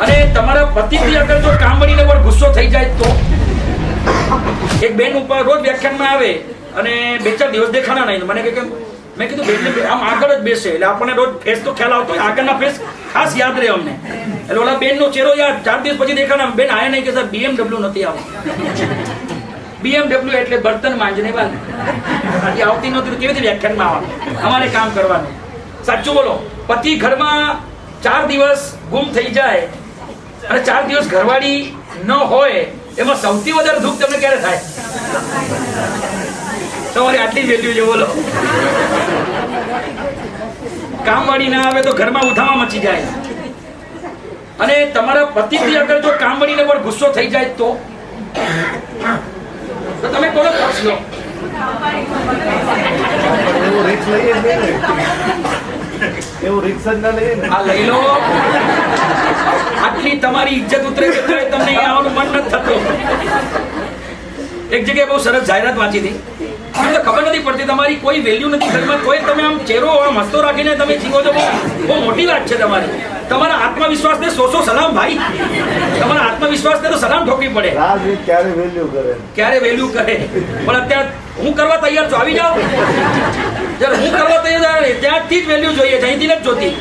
અને તમારા પતિથી અગર જો કામવાળીને પર ગુસ્સો થઈ જાય તો એક બેન ઉપર રોજ વ્યાખ્યાનમાં આવે અને 2-4 દિવસ દેખાણા નહીં. મને કે મેં કીધું બેનને આમ આગળ જ બેસે એટલે આપણને રોજ ફેસ તો ખ્યાલ આવતો હોય, આગળના ફેસ ખાસ યાદ રહે અમને. એટલે ઓલા બેનનો ચહેરો યાદ 4 દિવસ પછી દેખાણા. બેન આયા નહીં કે સાહેબ BMW નથી આવતી. BMW એટલે બર્તન માંજને વાળી. એ આવતી નહોતી તો કેવી રીતે વ્યાખ્યાનમાં આવવાનું? અમારે કામ કરવાનું. સાચું બોલો, પતિ ઘરમાં 4 દિવસ ગુમ થઈ જાય અને 4 દિવસ ઘરવાળી ન હોય, એમાં સૌથી વધારે દુઃખ તમને ક્યારે થાય? તમારી આટલી વેલ્યુ છે બોલો. કામવાળી ના આવે તો ઘરમાં ઉધામા મચી જાય. અને તમારા પતિથી અગર જો કામવાળીને પર ગુસ્સો થઈ જાય તો તમે કોનો પક્ષ લો? એવું રિક્સ જ ના લઈએ ને. આ લઈ લો. આટલી તમારી ઇજ્જત ઉતરે કે તમને અહીંયા આવવાનું મન નથી થતું. એક જગ્યાએ બહુ સરસ જાહેરાત વાંચી હતી. મને ખબર નથી પડતી તમારી કોઈ વેલ્યુ નથી ઘરમાં, તોય તમે આમ ચહેરો આમ હસતો રાખીને તમે જીવો છો. બહુ મોટી વાત છે તમારી. તમારા આત્મવિશ્વાસને 100 સલામ ભાઈ. તમારા આત્મવિશ્વાસને તો સલામ ઠોકવી પડે. રાજવીર ક્યારે વેલ્યુ કરે? ક્યારે વેલ્યુ કરે? પણ અત્યારે હું કરવા તૈયાર છું, આવી જાઓ. જ્યારે હું કરવા તૈયાર ત્યાંથી જ વેલ્યુ જોઈએ, અહીંથી નથી જોતી.